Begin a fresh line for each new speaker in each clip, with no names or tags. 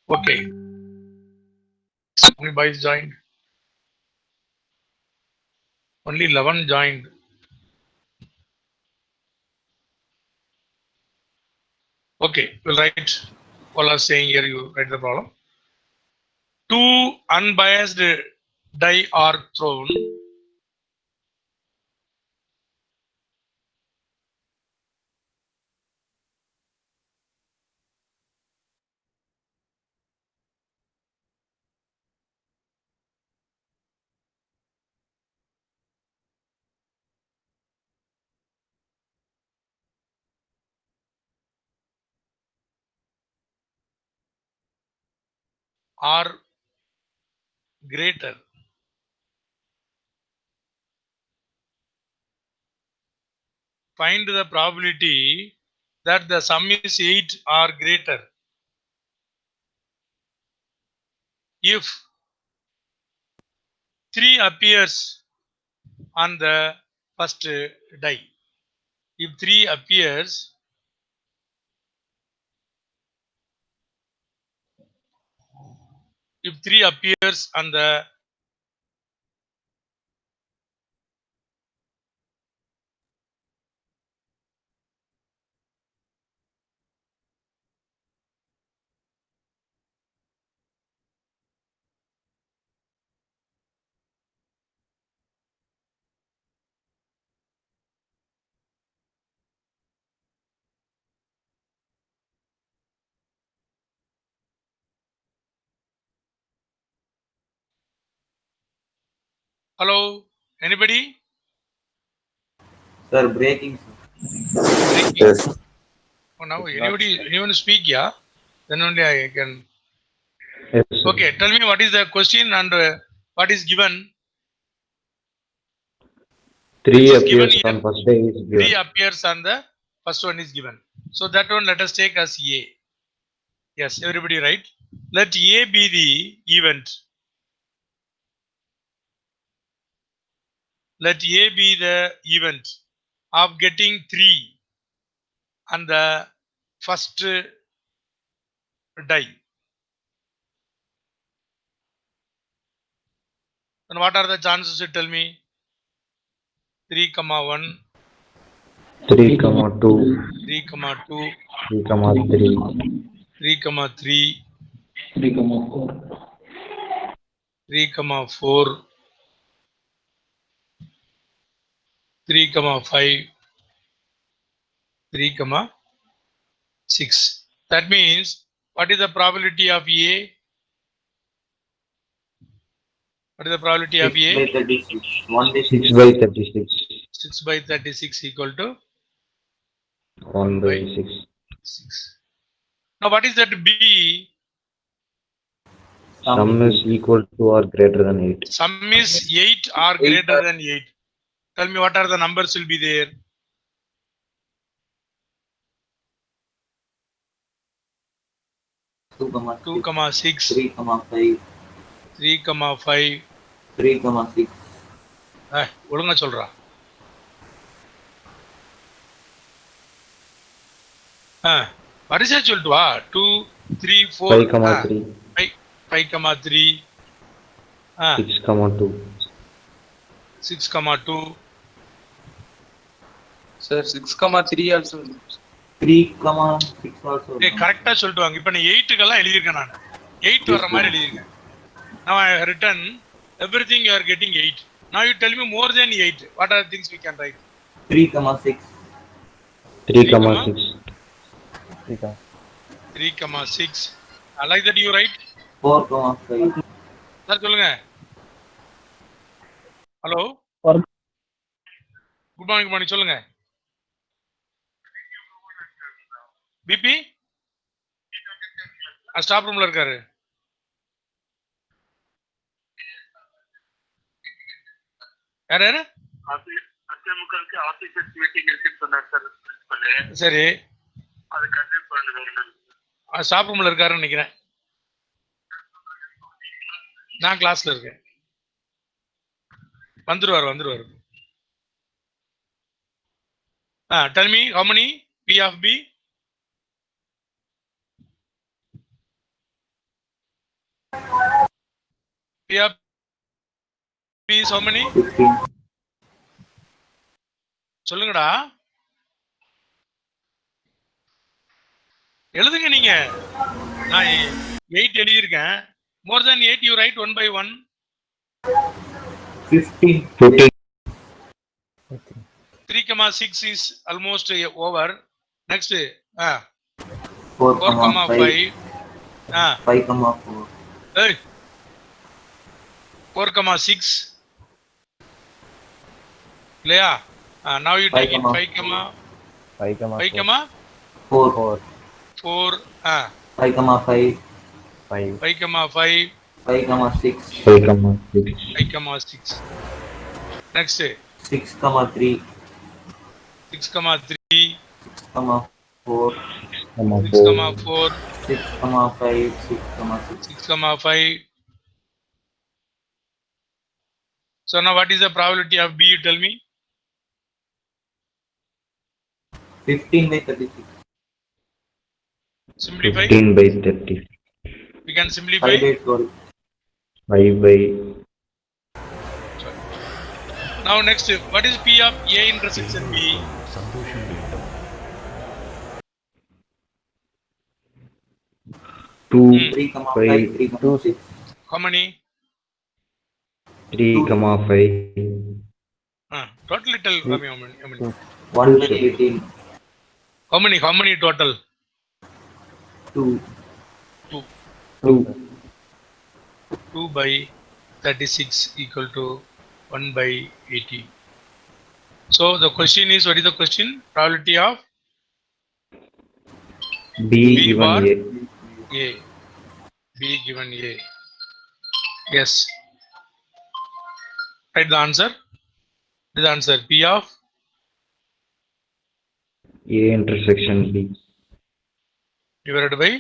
Okay. How many boys joined? Only 11 joined. Okay, we'll write. All are saying here, you write the problem. Two unbiased die are thrown. Are greater. Find the probability that the sum is 8 or greater. If 3 appears on the first die. If 3 appears on the hello, anybody?
Sir, breaking.
Breaking.
Yes.
Oh, now anyone speak, yeah? Then only I can.
Yes, sir.
Okay, tell me what is the question and what is given. Which
3
is given
appears
here?
on first day is
3
given.
appears on the first one is given. So that one let us take as A. Yes, everybody right? Let A be the event. Let A be the event of getting 3 on the first die. Then what are the chances? You tell me. 3, 1,
3, 2,
3, 2,
3, 3,
3, 3,
3,4.
3, 4, 3, 5, 3, 6. That means what is the probability of A? What is the probability of
6
A?
by 36. 1 by
6
6.
by 36,
6 by 36 equal to
1
1
by
by
6.
6. Now what is that B?
Sum is equal to or greater than 8.
Sum is 8 or greater than 8. Tell me what are the numbers will be there.
2,
2, 6,
3, 5,
3, 5.
3, 6.
ஒழுங்கா சொல்றா. வரிசையா சொல்லிட்டு வா. 2, 3, 4.
5, 3,
5, 3.
6, 2.
6, 2.
Sir, 6,3 also.
3, 6 also.
கரெக்டா சொல்லிட்டு வாங்க. இப்ப நான் 8க்கெல்லாம் எழுதியிருக்கேன் நான். 8 வர்ற மாதிரி எழுதியிருக்கேன். Now I have written everything you are getting 8. Now you tell me more than 8. What are the things we can write?
3, 6.
3,
3,
6.
3, 6. I like that you write.
4, 5.
Sir சொல்லுங்க. ஹலோ. குட் மார்னிங் சொல்லுங்க. பிபி ஸ்டாப் ரூம்ல இருக்காரு. யாரு? சரி. Stop ரூம்ல இருக்காருன்னு நினைக்கிறேன். நான் கிளாஸ்ல இருக்கேன். வந்துருவாரு. Tell me how many? P of B? P of P is how many?
15.
சொல்லுங்கடா. எழுதுங்க நீங்க. நான் 8 எழுதியிருக்கேன். More than 8 you write one by one.
15.
15.
3,6 is almost over. Next,
4,
4,5.
5, 4.
Hey, 4,6. இல்லையா? Now you take it 5, 5,
4.
4.
5, 5.
5.
5,5.
5, 6.
5,6.
5,6. Next,
6, 3.
6,3.
6, 4.
6,4.
6, 5. 6, 6.
6,5. So now what is the probability of B? You tell me.
15 by 36.
Simplify.
15 by 30.
We can simplify.
5 by 12.
5 by
Now next, what is P of A intersection B?
2,
3, 5,
5,
3, 6.
How many?
3, 5.
Totally tell me how many?
1 by 18.
How many total?
2.
2.
2 by 36 equal to 1 by 80. So the question is, what is the question? Probability of
B
B
given
bar
A.
A. B given A. Yes. Write the answer. The answer P of
A intersection B.
divided by,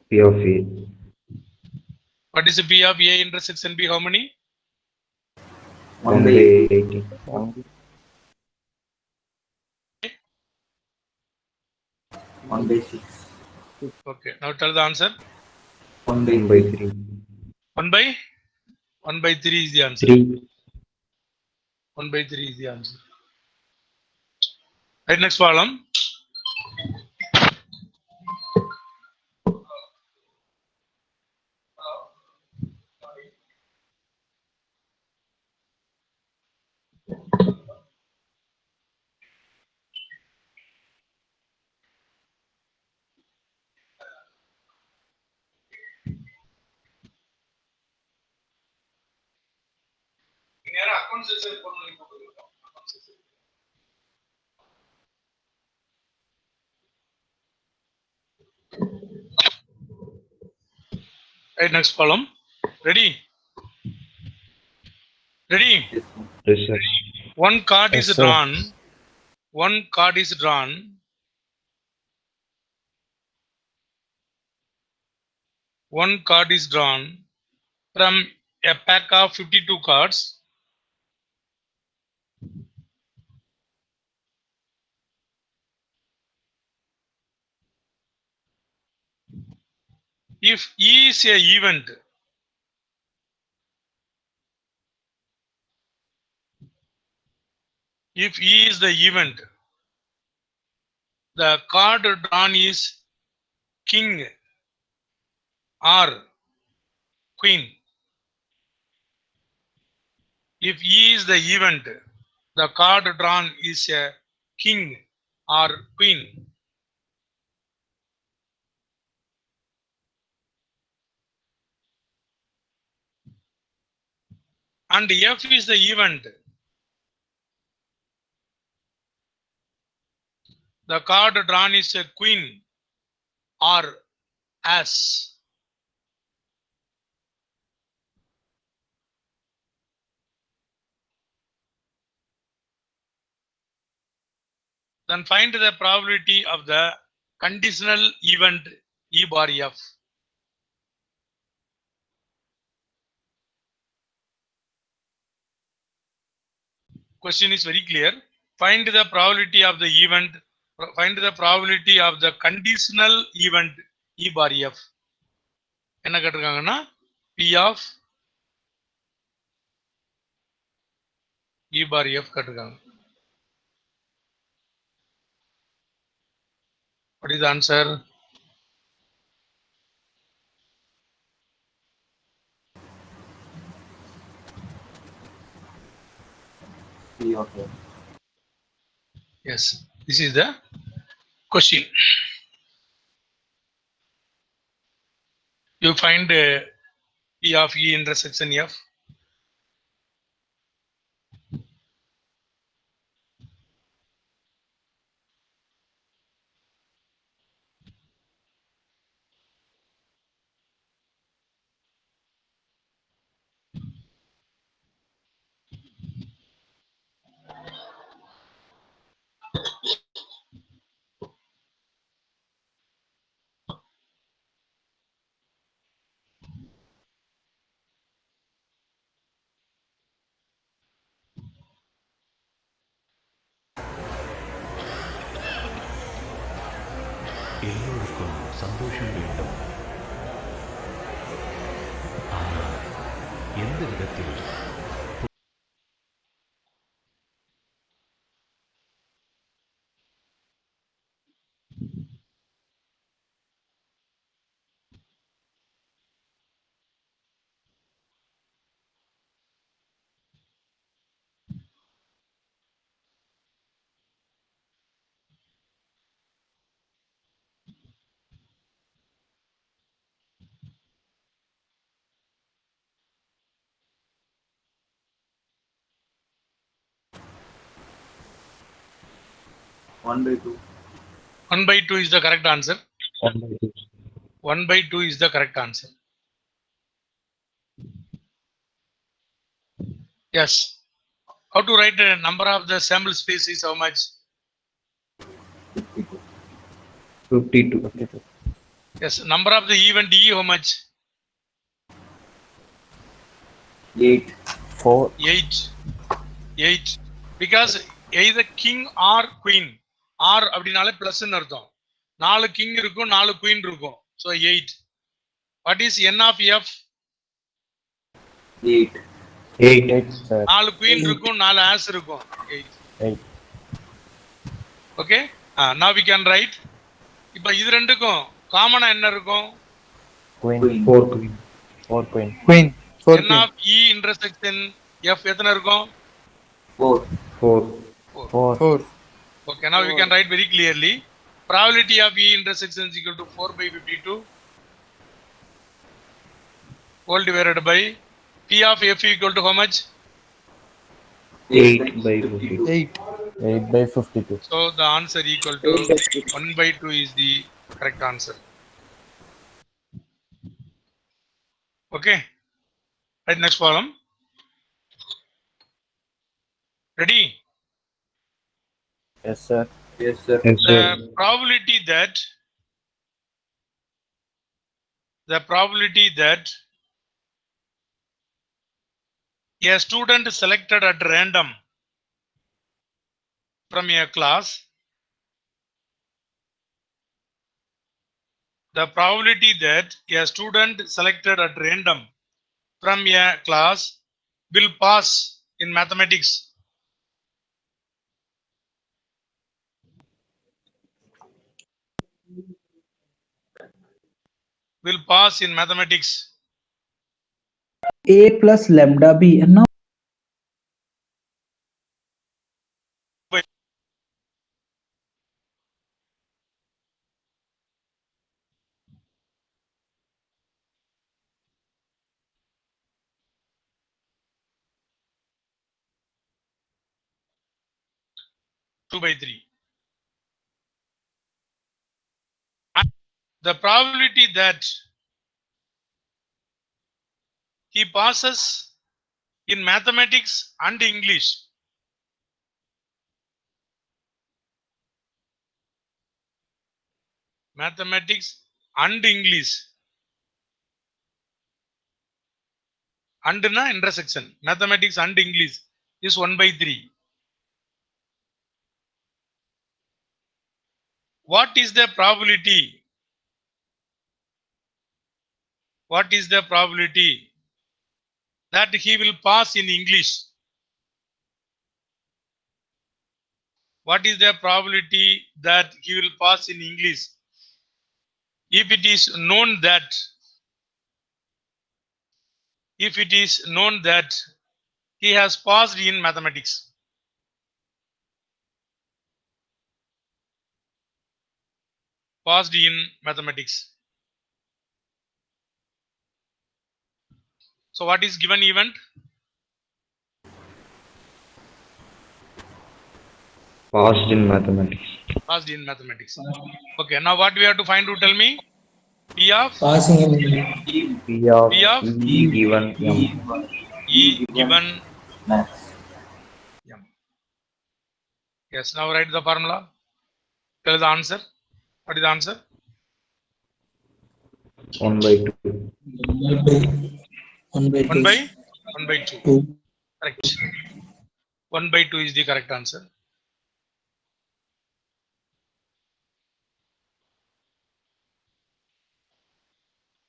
P of A.
what is the P of A intersection B? How many?
1 by
18.
1 by 6.
Okay. Now tell the answer.
1 by
1 by
3.
3.
1 by 3 is the answer.
3.
1 by 3 is the answer. Right, next problem. Right, next column. Ready? Ready?
Yes, sir.
Yes, sir.
One card
Yes,
is
sir.
drawn. One card is drawn. One card is drawn from a pack of 52 cards. If E is a event, if E is the event, the card drawn is king or queen. If E is the event, the card drawn is a king or queen. And F is the event. The card drawn is a queen or ass. Then find the probability of the conditional event E bar F. Question is very clear. Find the probability of the event. Find the probability of the conditional event E bar F. என்ன கேட்டிருக்காங்கன்னா P of E bar F கேட்டிருக்காங்க. What is the answer?
P of F.
Yes, this is the question. You find P of E intersection F.
எல்லோருக்கும் சந்தோஷம் வேண்டும். ஆனால் எந்த விதத்தில்?
One by two.
1 by 2 is the correct answer.
1 by 2.
1 by 2 is the correct answer. Yes. How to write a number of the sample space is how much?
52.
52.
Yes. Number of the event E how much?
8.
4.
8. 8. Because either king or queen. R அப்படினாலே plus அர்த்தம். 4 king இருக்கும் 4 queen இருக்கும். So 8. What is n of f?
8.
8.
4 queen இருக்கும் 4 as இருக்கும். 8.
8.
Okay? Now we can write. இப்போ இது ரெண்டுக்கும் காமனா என்ன இருக்கும்?
Queen.
Queen.
4 queen. 4 queen.
Queen.
n of e intersection f எத்தனை இருக்கும்?
4.
4. 4.
4.
Okay, now we can write very clearly. Probability of E intersection is equal to 4 by 52 whole divided by P of F equal to how much?
8 by 52.
8.
8 by 52.
So the answer equal to 1 by 2 is the correct answer. Okay. Right, next problem. Ready?
Yes, sir.
Yes, sir.
Yes,
The
sir.
probability that a student selected at random from a class, the probability that a student selected at random from a class will pass in mathematics. Will pass in mathematics.
A plus lambda b है ना
2 by 3. And the probability that he passes in mathematics and English. Mathematics and English. And na intersection. Mathematics and English is 1 by 3. What is the probability What is the probability that he will pass in English? What is the probability that he will pass in English? If it is known that he has passed in mathematics. Passed in mathematics. So what is given event?
Passed in mathematics.
Passed in mathematics. Okay, now what we have to find, to tell me? P of
Passing in
P of
P of
E given M.
E given
Max.
M. Yes, now write the formula. Tell the answer. What is the answer?
1/2.
1 by 2.
1 by 2.
2.
Correct. 1 by 2 is the correct answer.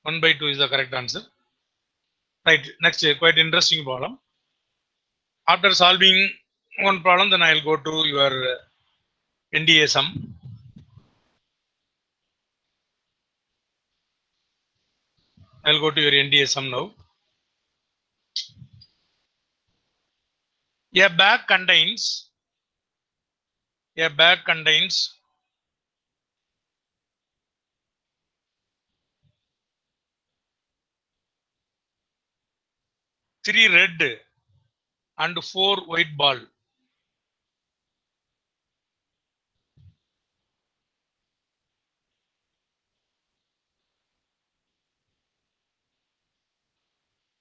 One by 2 is the correct answer. Right. Next, quite interesting problem. After solving one problem, then I'll go to your NDA sum. I'll go to your NDA sum now. A bag contains three red and 4 white ball.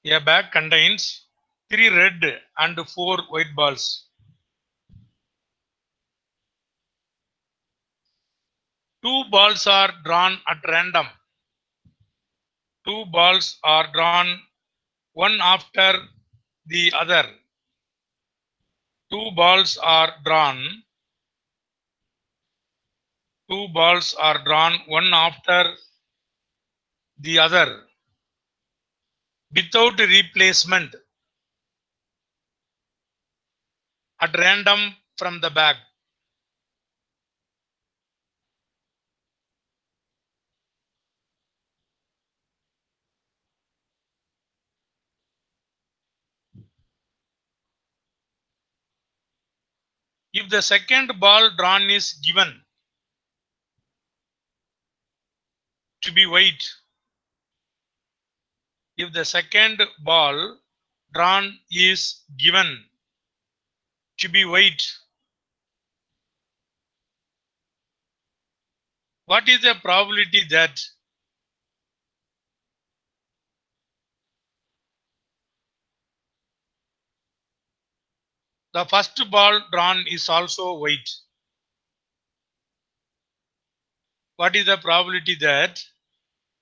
A bag contains 3 red and 4 white balls. Two balls are drawn at random. Two balls are drawn one after the other. Two balls are drawn one after the other without replacement at random from the bag. If the second ball drawn is given to be white, if the second ball drawn is given to be white, what is the probability that the first ball drawn is also white? What is the probability that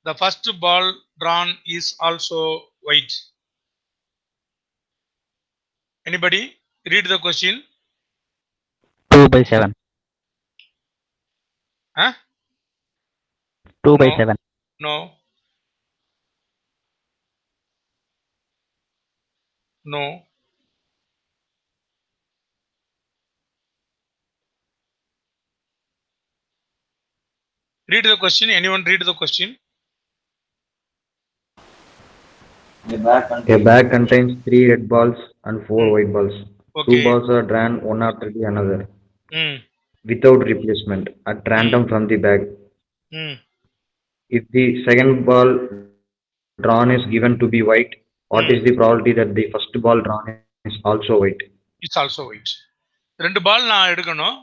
the first ball drawn is also white? Anybody read the question?
2 by 7.
Huh?
2 by
No.
7.
No. No. Read the question. Anyone read the question?
A bag contains 3 red balls and 4 white balls.
Okay.
2 balls are drawn one after the another
Hmm.
without replacement at random from the bag.
Hmm.
If the second ball drawn is given to be white, what is the probability that the first ball drawn is also white?
It's also white. ரெண்டு பால் நான் எடுக்கணும்.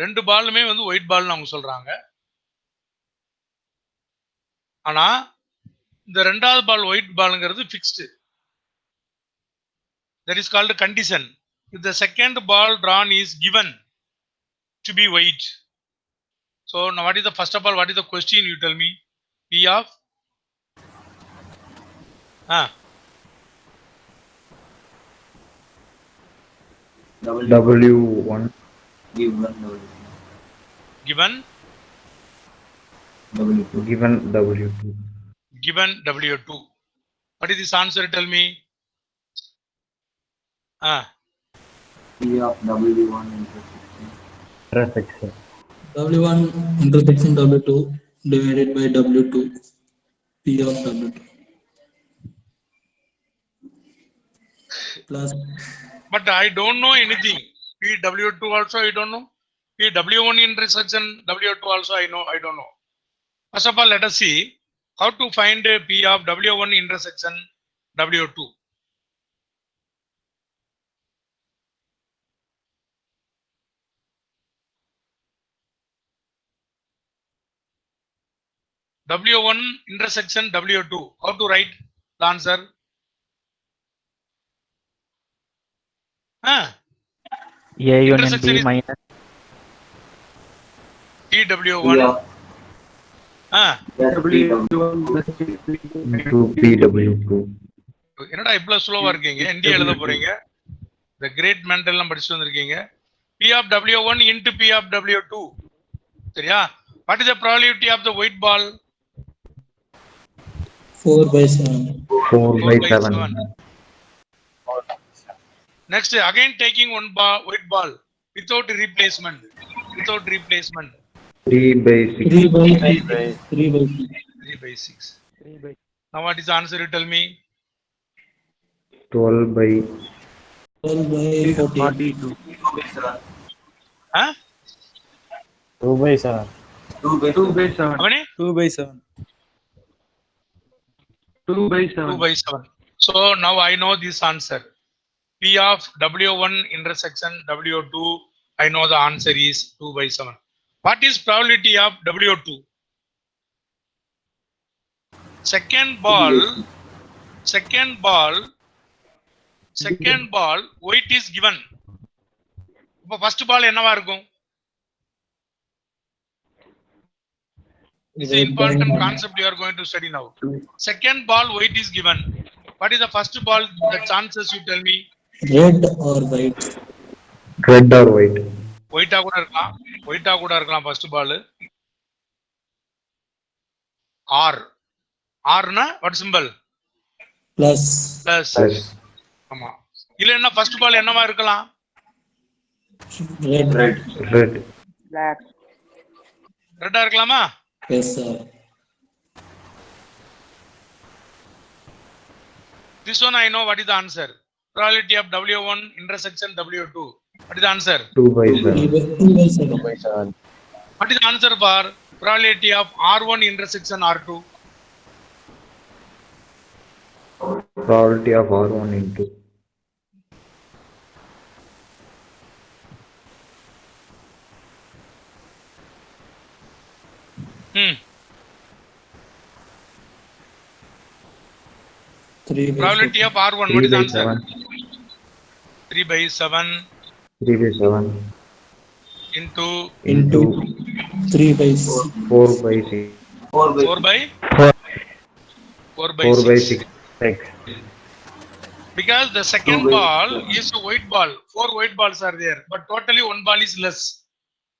ரெண்டு பாலுமே வந்து white ball அவங்க சொல்றாங்க. ஆனா இந்த ரெண்டாவது பால் ஒயிட் பால்ங்கிறது fixed. That is called a condition. If the second ball drawn is given to be white. So now what is the first of all, what is the question, you tell me? P of
W1
given
W2
given W2. What is this answer? Tell me.
P of W1
Intersection.
W1 intersection W2 divided by W2. P of W2. Plus
But I don't know anything. PW2 also I don't know. PW1 intersection W2 also I don't know. First of all, let us see how to find P of W1 intersection W2. W1 intersection W2. How to write the answer?
A union
Intersection
B
is
minus
PW1.
into PW2.
என்னடா இவ்வளவு ஸ்லோவா இருக்கீங்க? ND எழுத போறீங்க. The great mental எல்லாம் படிச்சுட்டு வந்திருக்கீங்க. P of W1 into P of W2. சரியா? What is the probability of the white ball?
4 by 7.
4 by 7.
Next, again taking one white ball without replacement.
3 by 6.
3 by 6. 3 by 6.
3 by 6. Now what is the answer? You tell me.
12 by
12 by 42.
Huh?
2 by 7.
2 by 7.
How many?
2 by 7.
2 by 7.
2 by 7. So now I know this answer. P of W1 intersection W2. I know the answer is 2 by 7. What is probability of W2? Second ball, white is given. இப்போ first ball என்னவா இருக்கும்? It's an important concept you are going to study now. Second ball, white is given. What is the first ball? The chances you tell me.
Red or white?
red or white.
White கூட இருக்கலாம் first ball. R na what symbol?
Plus.
Plus. ஆமா. இல்ல என்ன first ball என்னவா இருக்கலாம்?
Red.
Red.
ரெட்டா இருக்கலாமா?
Yes, sir.
This one I know what is the answer. Probability of W1 intersection W2. What is the answer?
2 by 7.
2 by 7.
2 by 7.
What is the answer for probability of R1 intersection R2?
Probability of R1 into
Probability of R1. What is the answer? 3 by 7
3 by 7
into
3 by 6.
4 by 6.
4 by 6.
6.
Because the second ball is a white ball. 4 white balls are there, but totally one ball is less.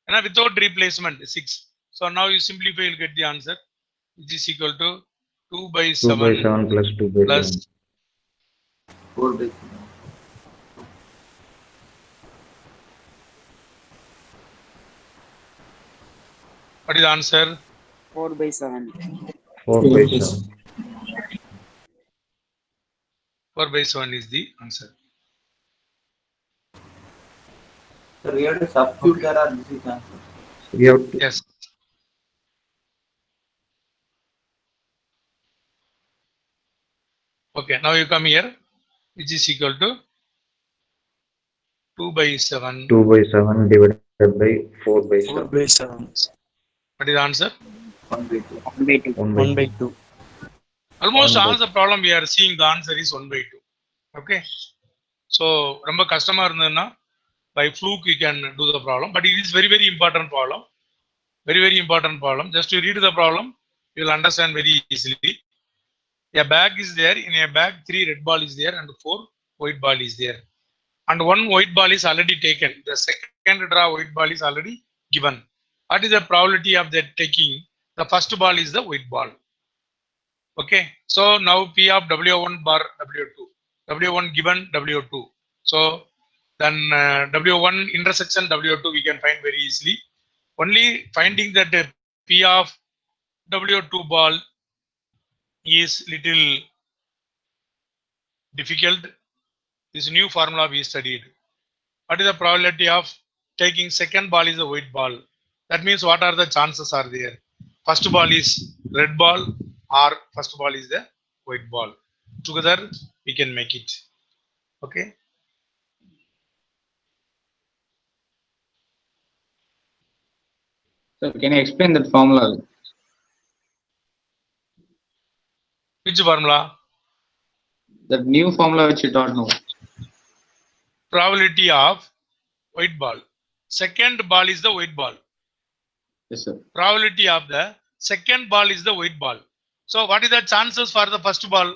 And without replacement, 6. So now you simplify, you'll get the answer, which is equal to 2 by 7,
2 by 7 plus 2 by
plus
7.
4 by 7.
what is the answer?
4 by 7.
4 by 7.
4 by 7 is the answer.
So we have to substitute there or this is answer.
We have to,
Yes. Okay, now you come here, which is equal to 2 by 7.
2 by 7 divided by 4 by 7.
4 by 7.
What is the answer?
1 by 2.
1 by 2.
1 by
1 by 2.
Almost
1 by
all the problem we are seeing, the answer is 1 by 2. Okay. So, ரொம்ப கஷ்டமா இருந்ததுன்னா by fluke you can do the problem, but it is very, very important problem. Very, very important problem. Just to read the problem, you will understand very easily. A bag is there. In a bag, 3 red ball is there and 4 white ball is there. And 1 white ball is already taken. The second draw white ball is already given. What is the probability of that taking? The first ball is the white ball. Okay, so now P of W1 bar W2, W1 given W2. So then W1 intersection W2 we can find very easily. Only finding that P of W2 ball is little difficult. This new formula we studied. What is the probability of taking second ball is a white ball? That means what are the chances are there? First ball is red ball or first ball is the white ball. Together we can make it. Okay.
Sir, can you explain that formula?
Which formula?
That new formula which you taught now.
Probability of white ball. Second ball is the white ball.
Yes, sir.
Probability of the second ball is the white ball. So what is the chances for the first ball?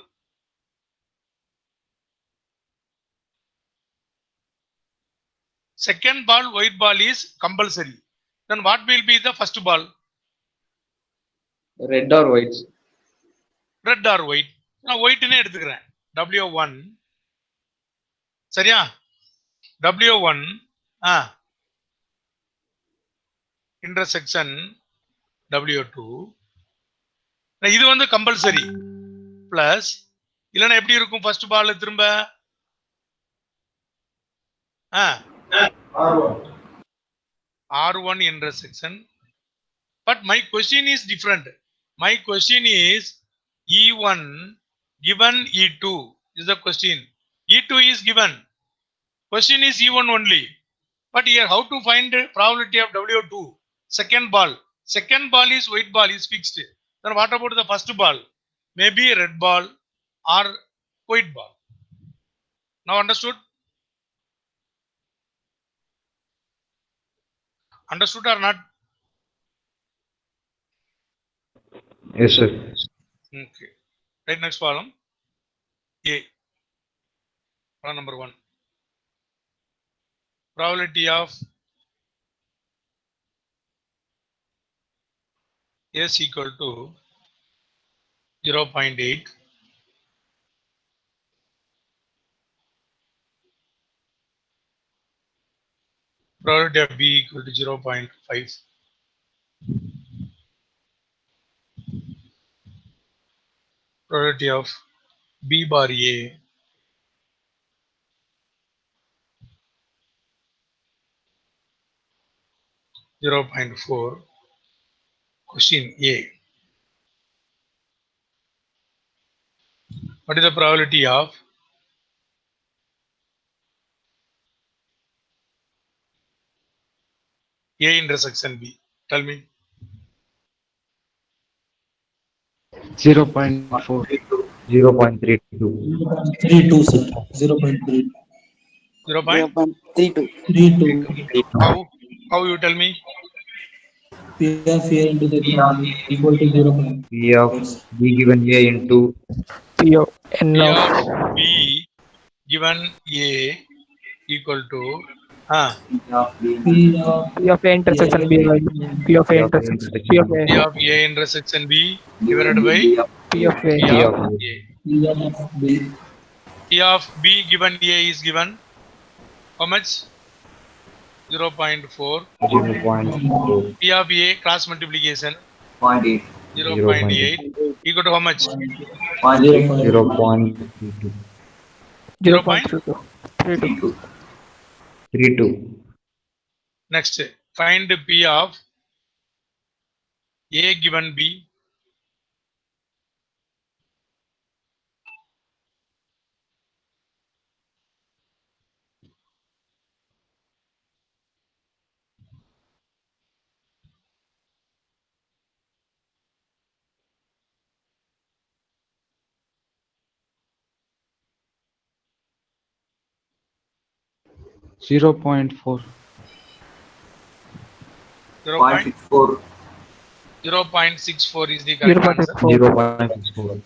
Second ball white ball is compulsory. Then what will be the first ball?
Red or white?
Red or white? நான் ஒயிட்னே எடுத்துக்கிறேன். W1 சரியா? W1 intersection W2 இது வந்து compulsory plus இல்லனா எப்படி இருக்கும் first ball திரும்ப R1 intersection. But my question is different. My question is E1 given E2 is the question. E2 is given. Question is E1 only. But here how to find the probability of W2? Second ball. Second ball is white ball is fixed. Then what about the first ball? Maybe red ball or white ball. Now understood? Understood or not?
Yes, sir.
Okay. Right, next problem. A. Problem number 1. Probability of S equal to 0.8. Probability of B equal to 0.5. Probability of B bar A (0.4). Question A. What is the probability of A intersection B? Tell me.
0.4.
0.32.
32, sir. 0.3.
0.32.
32.
How you tell me?
P of A into the equal to 0.
P of B given A into
P of N
P
of
of B given A equal to
P of
A intersection B by P of A intersection P of
P
A
of A intersection B divided by
P of A.
P
P
of
of
A.
P of B.
P of B given A is given how much? 0.4.
0.4.
P of A cross multiplication
0.8.
0.8 equal to how much?
0.32.
0.32. 32.
32.
Next, find P of A given B.
Zero point 4.
0.64.
0.64 is the correct answer.
0.64.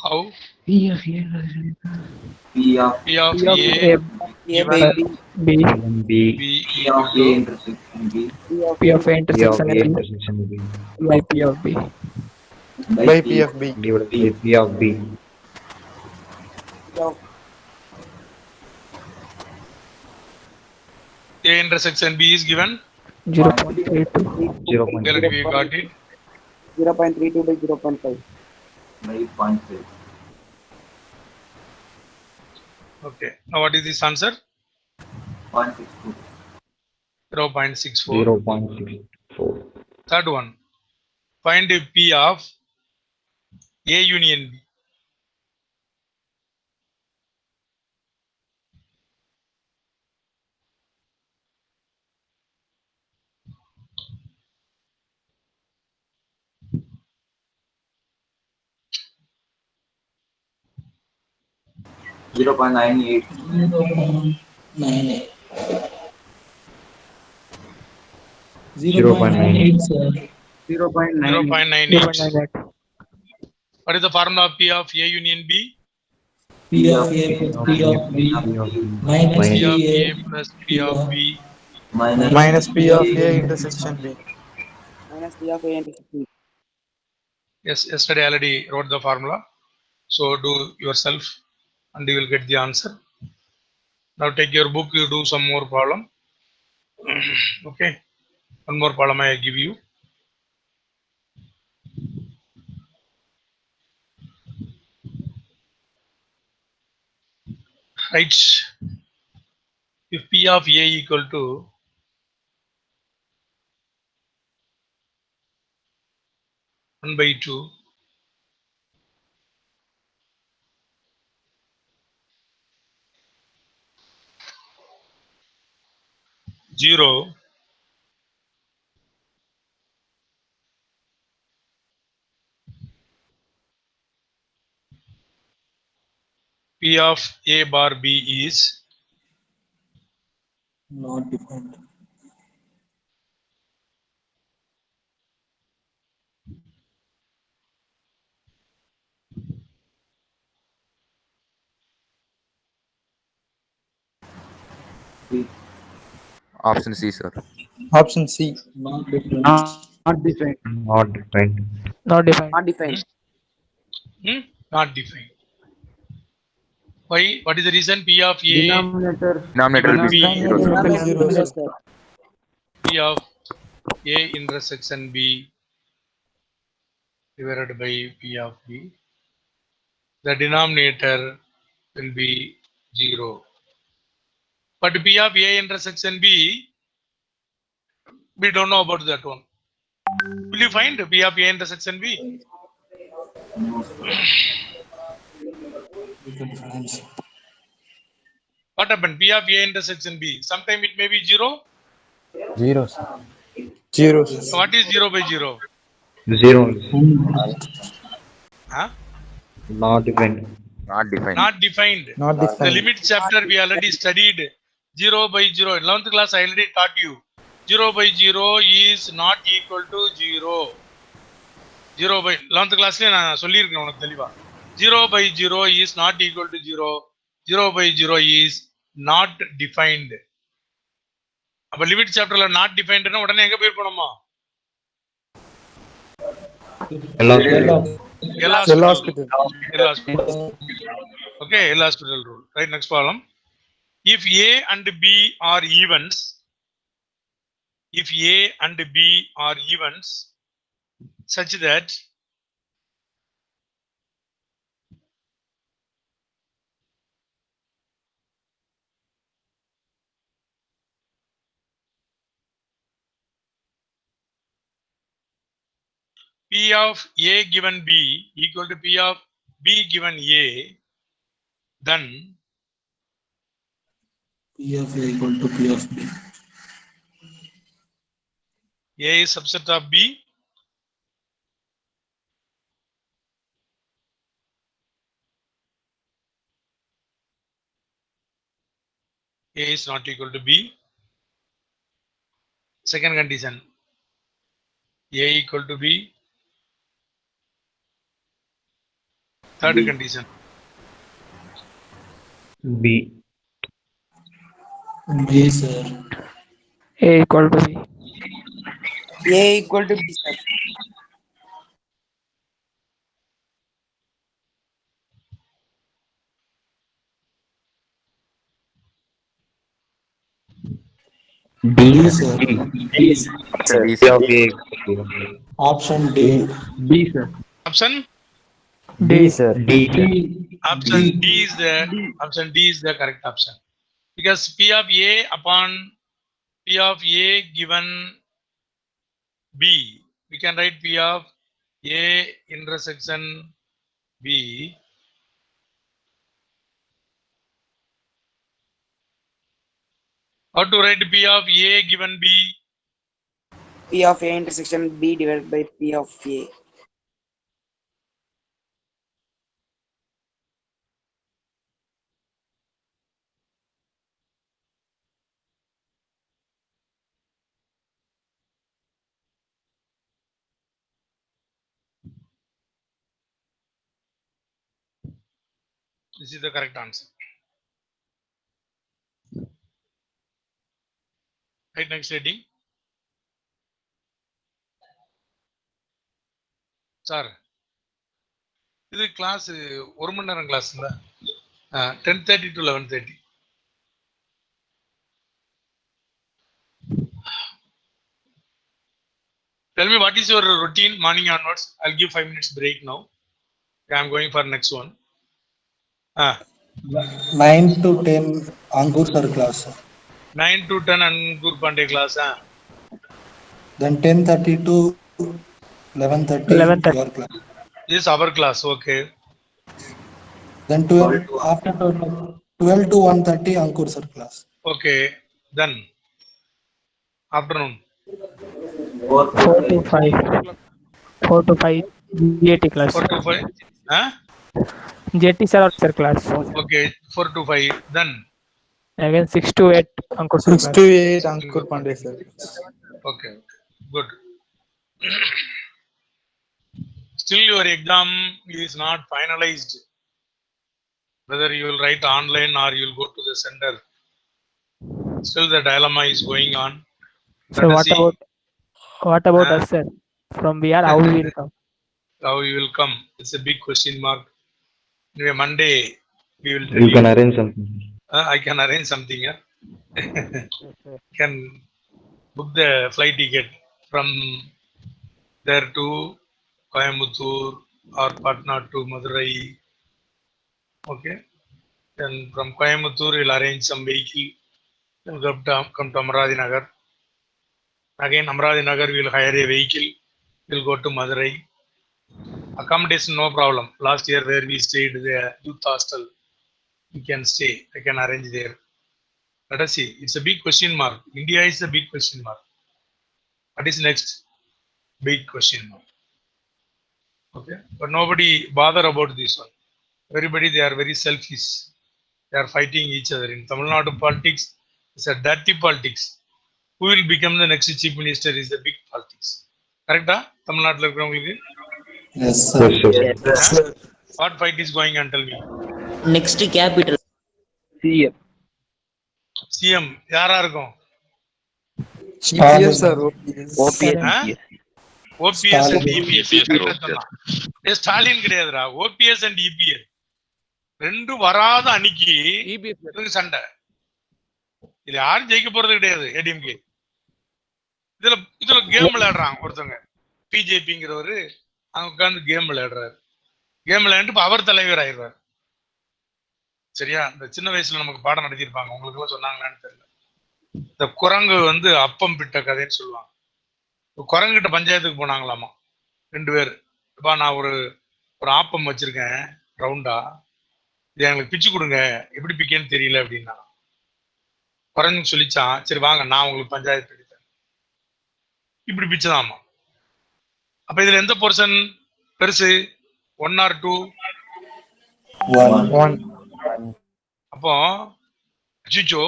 How?
P of A.
P of
P of
P of
A
A
given
B
Given B
B
P of A
equal to
intersection B.
P of A
P of
intersection
A
B
intersection B
by P of B.
By P of B.
divided by P of B.
A intersection B is given.
0.32.
0.3.
We got it.
0.32 by 0.5.
By 0.5.
Okay. Now what is this answer?
0.62.
0.64.
0.64.
Third one. Find P of A union B.
Zero point 98.
0.98.
0.98.
0.98, sir.
0.98.
0.98.
What is the formula of P of A union B?
P of A plus P of B
P of B
minus
P of
P
A
A
plus P of B.
Minus
P of A intersection B.
Minus P of A intersection B.
Yes, yesterday I already wrote the formula. So do yourself and you will get the answer. Now take your book, you do some more problem. Okay. One more problem I give you. Right. If P of A equal to 1/2 0 P of A bar B is
Not defined.
Option C, sir.
Option C.
Not defined.
Not defined.
not defined.
Not defined.
Not defined.
not defined. Why? What is the reason? P of A
Denominator.
Denominator will be
Denominator
0, sir.
Denominator will be 0, sir.
P of A intersection B divided by P of B. The denominator will be 0. But P of A intersection B, we don't know about that one. Will you find P of A intersection B? What happened? P of A intersection B. Sometime it may be 0.
0, sir. 0, sir.
So what is 0 by 0?
0.
Huh?
Not defined.
Not defined.
Not defined.
Not
The
defined.
limit chapter we already studied. 0 by 0. In 11th class I already taught you. 0 by 0 is not equal to 0. 0 by 11th class நான் சொல்லியிருக்கேன் உனக்கு தெளிவா. 0 by 0 is not equal to 0. 0 by 0 is not defined. அப்ப limit சாப்டர்ல not defined னா உடனே எங்க போயிருக்கணுமா? எல்லா hospital. Okay, L hospital rule. Right, next problem. If A and B are evens, if A and B are evens, such that P of A given B equal to P of B given A, then
P of A equal to P of B.
A is subset of B. A is not equal to B. Second condition. A equal to B. Third condition.
B.
B, sir.
A equal to B.
A equal to B, sir.
D, sir.
D.
Sir.
P of A.
Option D.
B, sir.
Option
D, sir.
D.
option D is the correct option. Because P of A upon P of A given B, we can write P of A intersection B. How to write P of A given B?
P of A intersection B divided by P of A.
This is the correct answer. Right, next heading. Sir, இது class 1 மணி நேரம் class இல்ல 10:30 to 11:30. Tell me what is your routine morning onwards. I'll give 5 minutes break now. I'm going for next one.
9 to 10 Ankur sir class.
9 to 10 Ankur Pandey class.
Then 10:30 to 11:30
11:30.
your class.
This is our class. Okay.
Then 12 after 12 to 1:30 Ankur sir class.
Okay. Then afternoon.
4 to 5. 4 to 5 GAT class.
4 to 5.
JT sir or sir class.
Okay. 4 to 5. Then
Again 6 to 8 Ankur sir
6
class.
to 8 Ankur Pandey, sir.
okay. Good. Still your exam is not finalized. Whether you will write online or you will go to the center. Still the dilemma is going on.
So what about us, sir? From where how we will come?
How you will come? It's a big question mark. Anyway, Monday we will tell
You can arrange something.
I can arrange something. Can book the flight ticket from there to Coimbatore or Patna to Madurai. Okay. Then from Coimbatore we'll arrange some vehicle. We'll come to Amravati Nagar. Again, Amravati Nagar will hire a vehicle. We'll go to Madurai. Accommodation, no problem. Last year where we stayed, the youth hostel, you can stay. I can arrange there. Let us see. It's a big question mark. India is a big question mark. What is next? Big question mark. Okay. But nobody bother about this one. Everybody, they are very selfish. They are fighting each other. In Tamil Nadu politics, it's a dirty politics. Who will become the next chief minister is the big politics. Correct? Tamil Nadu.
Yes sir.
Yes, sir.
What fight is going on? Tell me.
Next capital.
CM.
CM. யாரா இருக்கும்?
Stalin.
sir.
OPS.
OPS and
Stalin.
EPS. Stalin கிடையாதுடா. OPS and EPS. ரெண்டு வராத அணிக்கு இவங்க சண்டை. இது யாரும் ஜெயிக்க போறது கிடையாது. ஏடிஎம்கே. இதுல கேம் விளையாடுறாங்க ஒருத்தவங்க. பிஜேபிங்கிறவரு அவங்க உட்கார்ந்து கேம் விளையாடுறாரு. கேம் விளையாண்டு அவர் தலைவர் ஆயிடுவார். சரியா? இந்த சின்ன வயசுல நமக்கு பாடம் நடத்திருப்பாங்க. உங்களுக்கு எல்லாம் சொன்னாங்களான்னு தெரியல. இந்த குரங்கு அப்பம் பிட்ட கதைன்னு சொல்லுவாங்க. குரங்கிட்ட பஞ்சாயத்துக்கு போனாங்களாமா 2 பேர். அப்பா நான் ஒரு ஆப்பம் வச்சிருக்கேன் ரவுண்டா, இது எங்களுக்கு பிச்சு கொடுங்க, எப்படி பிக்கன்னு தெரியல அப்படின்னா. குரங்கு சொல்லிச்சான், சரி வாங்க நான் உங்களுக்கு பஞ்சாயத்து பிடித்தேன். இப்படி பிச்சுதாமா. அப்ப இதுல எந்த போர்ஷன் பெருசு? 1 or 2?
1.
அப்போ அச்சுச்சோ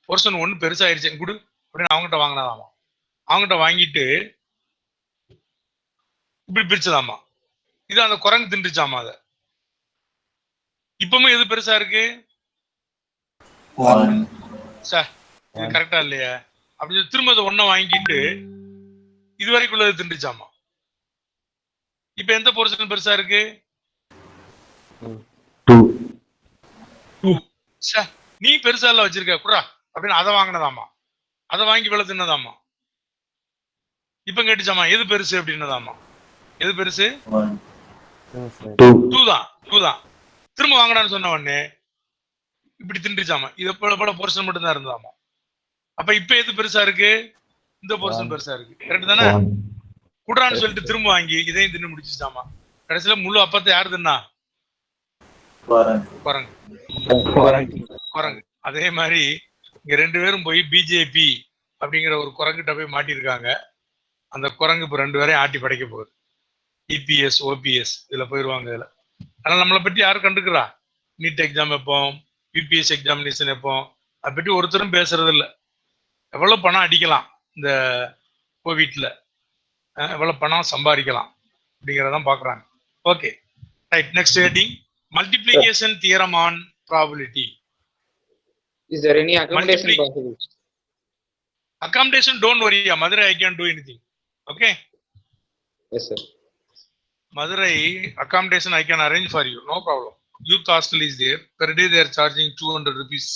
போர்ஷன் 1 பெருசாயிருச்சு குடு அப்படின்னு அவங்ககிட்ட வாங்கினதாமா. அவங்ககிட்ட வாங்கிட்டு இப்படி பிரிச்சதாமா. இது அந்த குரங்கு தின்றுச்சாமா. அத இப்பவுமே எது பெருசா இருக்கு?
1.
சார் இது கரெக்டா இல்லையா? அப்படி திரும்ப அதை ஒன்ன வாங்கிட்டு இது வரைக்குள்ளது திண்டுச்சாமா. இப்ப எந்த போர்ஷன் பெருசா இருக்கு?
2.
நீ பெருசா எல்லாம் வச்சிருக்க குறா அப்படின்னு அதை வாங்கினதாமா. அதை வாங்கி விலை தின்னதாமா. இப்ப கேட்டுச்சாமா எது பெருசு அப்படின்னதாமா. எது பெருசு?
2.
2 தான். திரும்ப வாங்கினான்னு சொன்ன உடனே இப்படி திண்டுச்சாமா. இதை போல போர்ஷன் மட்டும் தான் இருந்ததாமா. அப்ப இப்ப எது பெருசா இருக்கு? இந்த போர்ஷன் பெருசா இருக்கு. கரெக்ட் தானே? குடுறான்னு சொல்லிட்டு திரும்ப வாங்கி இதையும் தின்னு முடிச்சுட்டாமா. கடைசியில முழு அப்பத்தை யாரு தின்னா? குரங்கு. அதே மாதிரி இங்க 2 பேரும் போய் பிஜேபி அப்படிங்கிற ஒரு குரங்கிட்ட போய் மாட்டிருக்காங்க. அந்த குரங்கு இப்ப 2 பேரையும் ஆட்டி படைக்க போகுது. இபிஎஸ் ஓபிஎஸ் இதுல போயிருவாங்க. இதுல அதனால நம்மளை பற்றி யாரும் கண்டுக்கிறா? நீட் எக்ஸாம் வைப்போம், யூபிஎஸ் எக்ஸாமினேஷன் வைப்போம், அதை பற்றி ஒருத்தரும் பேசுறது இல்லை. எவ்வளவு பணம் அடிக்கலாம் இந்த கோவிட்ல, எவ்வளவு பணம் சம்பாதிக்கலாம் அப்படிங்கிறதான் பாக்குறாங்க. Okay right. Next heading multiplication theorem on probability.
Is there any accommodation possible?
Accommodation, don't worry, Madurai I can do anything. Okay?
Yes sir.
Madurai accommodation I can arrange for you, no problem. Youth hostel is there. Per day they are charging 200 rupees.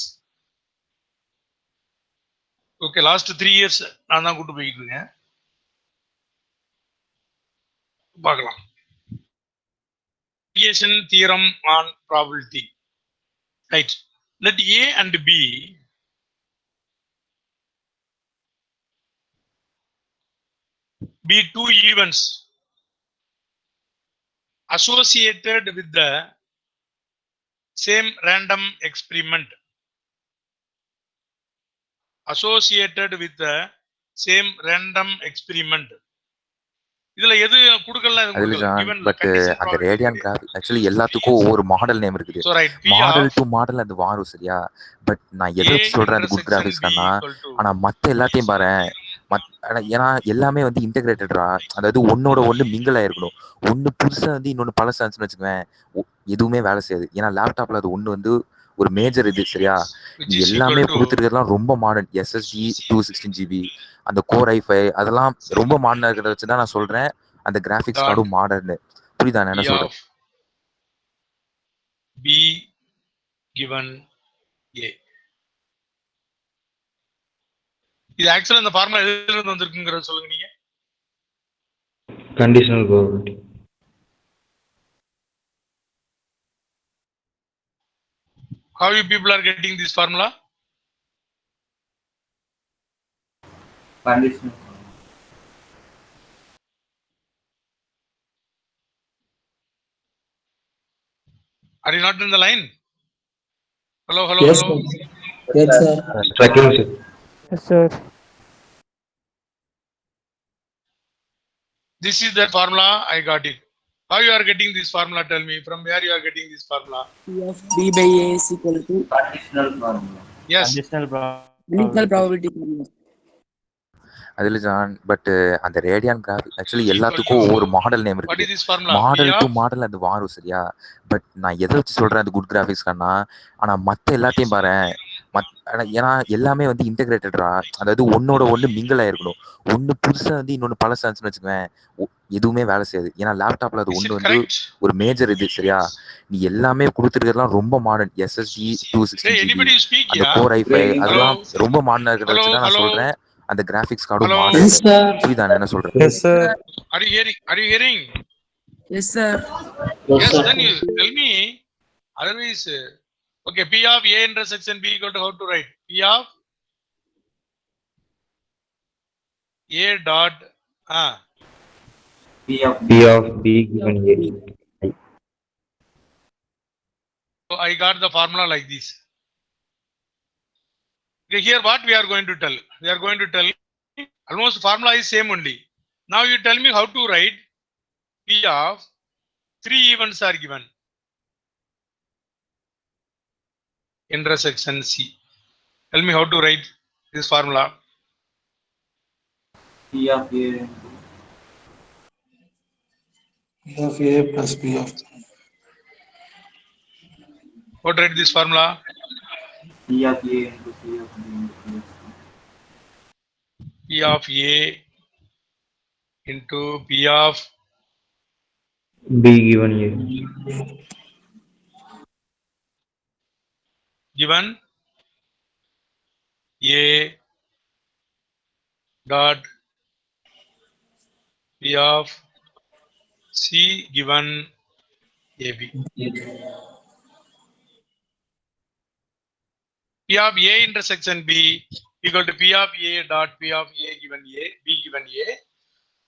Okay, last 3 years நான் தான் கூட்டு போயிட்டு இருக்கேன். பார்க்கலாம். Multiplication theorem on probability. Right. Let A and B be 2 events associated with the same random experiment. Associated with the same random experiment. இதுல எது குடுக்கல
but அந்த ரேடியன் கிராஃப் ஆக்சுவலி எல்லாத்துக்கும் ஒவ்வொரு மாடல் நேம் இருக்குது. மாடல் டு மாடல் அது மாறும் சரியா. பட் நான் எதை சொல்றேன் அந்த குட் கிராஃபிக்ஸ்னா, ஆனா மத்த எல்லாத்தையும் பாரு, ஏன்னா எல்லாமே வந்து இன்டெகிரேட்டடா, அதாவது ஒன்னோட ஒண்ணு மிங்கிள் ஆயிருக்கணும். ஒண்ணு புதுசா வந்து இன்னொன்னு பழசாச்சுன்னு வச்சுக்குவேன், எதுவுமே வேலை செய்யாது. ஏன்னா லேப்டாப்ல அது ஒண்ணு வந்து ஒரு மேஜர் இது சரியா. எல்லாமே கொடுத்துருக்கிறதுலாம் ரொம்ப மாடர்ன். SSD 216 GB, அந்த கோர் i5 அதெல்லாம் ரொம்ப மாடர்னா இருக்கிறத வச்சுதான் நான் சொல்றேன் அந்த கிராபிக்ஸ் கார்டும் மாடர்னு. புரியுதா நான் என்ன சொல்றேன்?
B given A. இது ஆக்சுவலா இந்த ஃபார்முலா எதுல இருந்து வந்திருக்குங்கறத சொல்லுங்க நீங்க.
Conditional probability.
How you people are getting this formula?
Conditional.
Are you not in the line? Hello.
Yes,
hello.
sir. Yes, sir.
Tracking, sir.
Yes, sir.
This is the formula. I got it. How you are getting this formula? Tell me. From where you are getting this formula?
P of B by A is equal to
Conditional formula.
Yes.
Conditional
probability formula.
அதுல John but அந்த radian graphic actually எல்லாத்துக்கும் ஒவ்வொரு model name
What is
இருக்குது.
this formula?
Model to model அது மாறும் சரியா. But நான் எதை வச்சு சொல்றேன் அந்த குட் கிராஃபிக்ஸ்னா, ஆனா மத்த எல்லாத்தையும் பாரு, ஏன்னா எல்லாமே வந்து இன்டெகிரேட்டடா, அதாவது ஒன்னோட ஒண்ணு மிங்கிள் ஆயிருக்கணும். ஒண்ணு புதுசா வந்து இன்னொன்னு பழசாச்சுன்னு வச்சுக்குவேன், எதுவுமே வேலை செய்யாது. ஏன்னா லேப்டாப்ல அது ஒண்ணு வந்து ஒரு மேஜர் இது சரியா. நீ எல்லாமே கொடுத்துருக்கிறதுலாம் ரொம்ப modern. SSD 216 GB,
Anybody speak?
அந்த கோர் i5 அதெல்லாம் ரொம்ப மாடர்னா இருக்கிறத வச்சுதான் நான் சொல்றேன் அந்த கிராபிக்ஸ் கார்டும் மாடர்ன்.
Yes, sir.
புரியுதா நான் என்ன சொல்றேன்?
Yes, sir.
Are you hearing? Are you hearing?
Yes, sir.
Yes. Then you tell me. Otherwise, okay. P of A intersection B equal to how to write? P of A dot
P of B given A.
So I got the formula like this. Okay, here what we are going to tell? We are going to tell almost formula is same only. Now you tell me how to write P of 3 events are given. Intersection C. Tell me how to write this formula.
P of A
P of A plus P of
How to write this formula?
P of A into P of B into P of C.
P of A into P of
B given A.
given A dot P of C given AB. P of A intersection B equal to P of A dot P of A given A, B given A.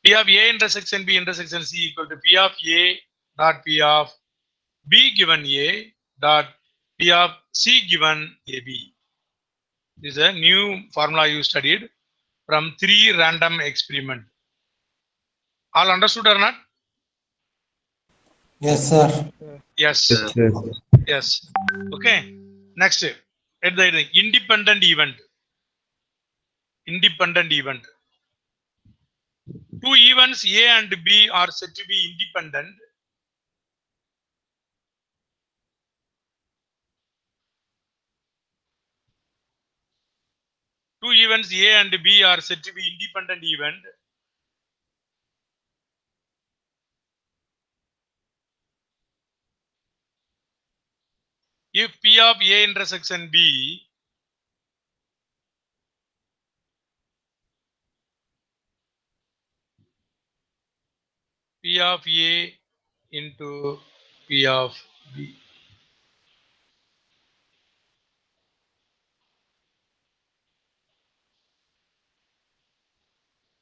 P of A intersection B intersection C equal to P of A dot P of B given A dot P of C given AB. This is a new formula you studied from 3 random experiment. All understood or not?
Yes, sir.
Yes.
Yes, sir.
Yes. Okay. Next, at the independent event. Independent event. Two events A and B are said to be independent. Two events A and B are said to be independent event. If P of A intersection B P of A into P of B.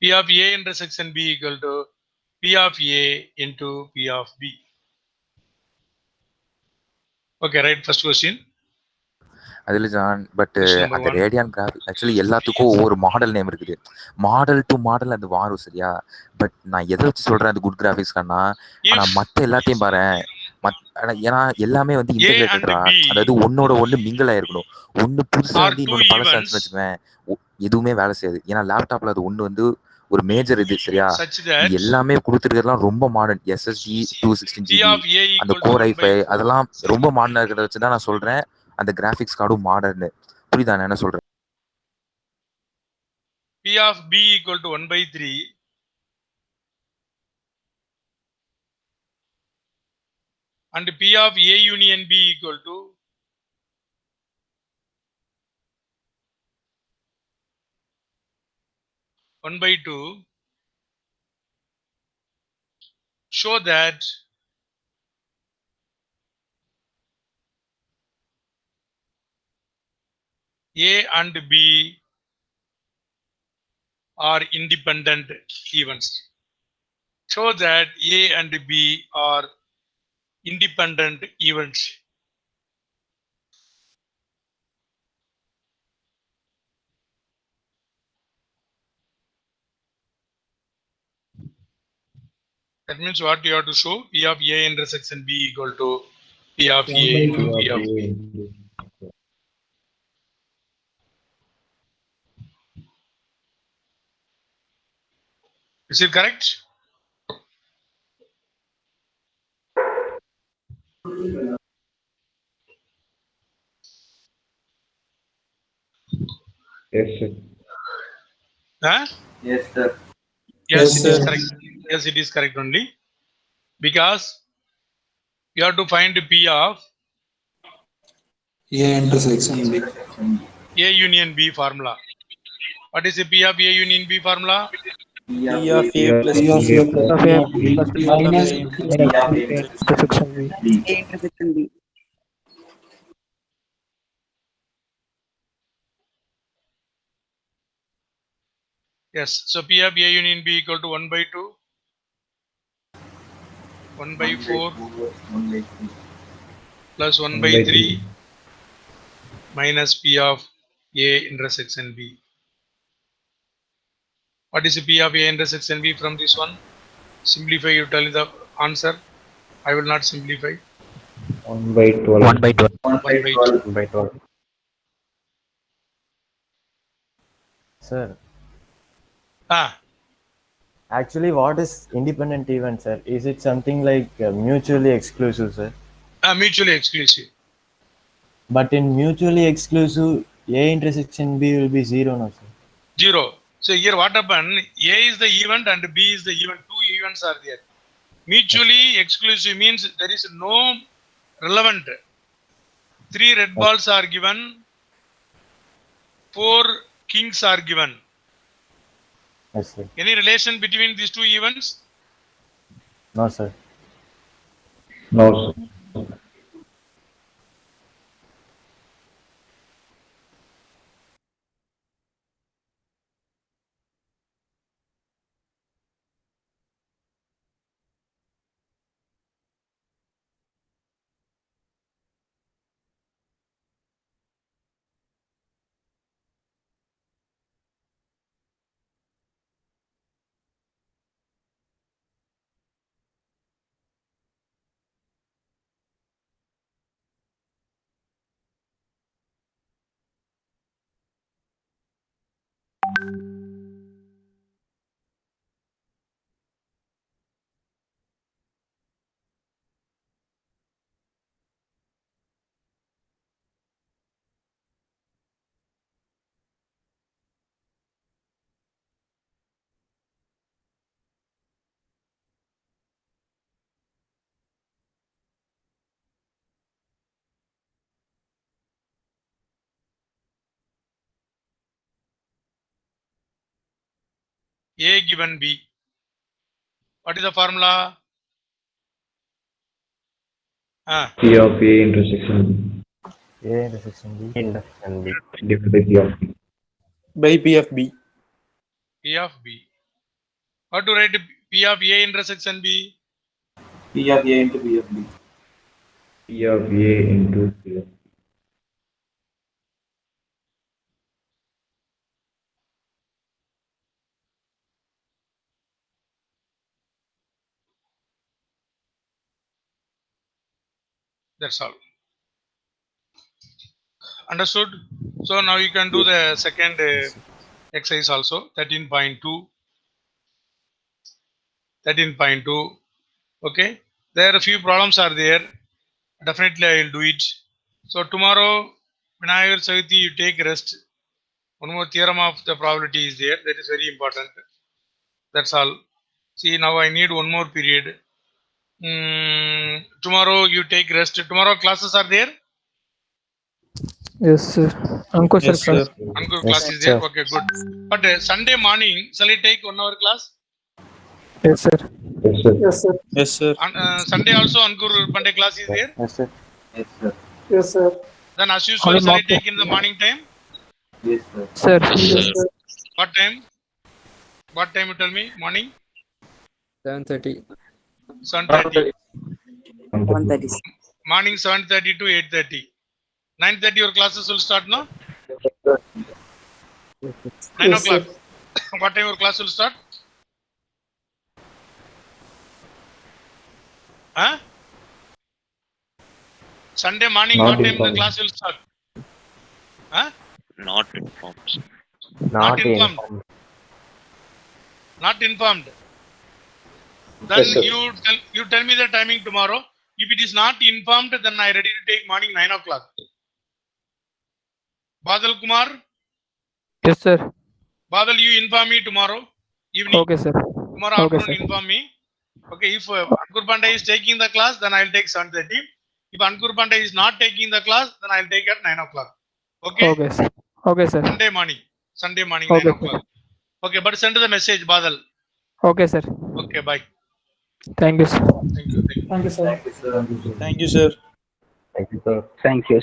P of A intersection B equal to P of A into P of B. Okay, right. First question.
அதில் John but
Question number
அந்த
1.
Radeon graphic actually எல்லாத்துக்கும் ஒவ்வொரு model name இருக்குது. Model to model அது மாறும் சரியா. But நான் எதை வச்சு சொல்றேன் அது குட் கிராஃபிக்ஸ்க்கானா, ஆனா மத்த எல்லாத்தையும் பாரு ஏன்னா எல்லாமே வந்து இன்டெகிரேட்டடா, அதாவது ஒன்னோட ஒண்ணு மிங்கிள் ஆயிருக்கணும். ஒன்னு புதுசா வந்து இன்னொன்னு பழசாச்சுன்னு வச்சுக்குவேன், எதுவுமே வேலை செய்யாது. ஏன்னா லேப்டாப்ல அது ஒண்ணு வந்து ஒரு மேஜர் இது சரியா. எல்லாமே கொடுத்துருக்கலாம் ரொம்ப மாடர்ன். SSD 216 GB, அந்த கோர் i5 அதெல்லாம் ரொம்ப மாடர்னா இருக்கிறத வச்சுதான் நான் சொல்றேன் அந்த கிராபிக்ஸ் கார்டும் மாடர்னு. புரியுதா நான் என்ன சொல்றேன்?
P of B equal to 1/3 and P of A union B equal to one by 2 show that A and B are independent events. Show that A and B are independent events. That means what you have to show? P of A intersection B equal to P of A into P of B. Is it correct?
Yes, sir.
Huh?
Yes, sir.
Yes,
Yes,
it is
sir.
correct. Yes, it is correct only. Because you have to find P of
A intersection B.
A union B formula. What is the P of A union B formula?
P of
P of A plus
P of
B.
A plus
Of
P
A
of B
plus P of
minus
A
P
intersection B.
A intersection B.
Yes. So P of A union B equal to 1 by 2, 1 by 4
1 by 3.
plus 1 by 3 minus P of A intersection B. What is the P of A intersection B from this one? Simplify, you tell the answer. I will not simplify.
1 by 12.
1 by 12.
1 by 12.
1 by 12.
Sir,
Ah,
actually, what is independent event, sir? Is it something like mutually exclusive, sir?
mutually exclusive.
But in mutually exclusive, A intersection B will be 0, no, sir?
0. So here what happened? A is the event and B is the event. Two events are there. Mutually exclusive means there is no relevant. 3 red balls are given. 4 kings are given.
Yes, sir.
Any relation between these two events?
No, sir.
No, sir.
A given B. What is the formula?
P of A intersection B.
A intersection B.
Intersection B.
Divided by P of B.
By P of B.
P of B. What to write P of A intersection B?
P of A into P of B.
P of A into P of B.
That's all. Understood? So now you can do the second exercise also, 13.2. 13.2. Okay. There are a few problems are there. Definitely I will do it. So tomorrow, Vinayagar Chavithi, you take rest. One more theorem of the probability is there. That is very important. That's all. See, now I need one more period. Tomorrow you take rest. Tomorrow classes are there?
Yes, sir. Ankur
Yes,
sir.
sir.
Ankur
Yes,
class is there?
sir.
Okay, good. But Sunday morning, shall I take 1 hour class?
Yes, sir.
Yes, sir.
Yes, sir.
Yes, sir.
Sunday also Ankur Pandey class is there?
Yes, sir.
Yes, sir.
Yes, sir.
Then as usual,
Only
shall I
mock
take in the morning time?
Yes, sir.
Sir. Yes, sir.
What time? What time you tell me? Morning?
7:30.
7:30.
130.
Morning 7:30 to 8:30. 9:30 your classes will start, no? 9 o'clock. What time your class will start? Huh? Sunday morning,
Not
what time the
informed.
class will start? Huh?
Not informed.
Not informed. Not informed. Then
Yes, sir.
you tell me the timing tomorrow. If it is not informed, then I ready to take morning 9 o'clock. Badal Kumar,
Yes, sir.
Badal, you inform me tomorrow evening.
Okay, sir.
Tomorrow
Okay,
afternoon
sir.
inform me. Okay, if Ankur Pandey is taking the class, then I will take 7:30. If Ankur Pandey is not taking the class, then I will take at 9 o'clock. Okay?
Okay, sir. Okay, sir.
Sunday morning, 9
Okay,
o'clock. Okay, but send the message, Badal.
Okay, sir.
Okay, bye.
Thank you, sir.
Thank you.
Thank you, sir.
Thank you, sir.
Thank you, sir.
Thank you, sir.
Thank you.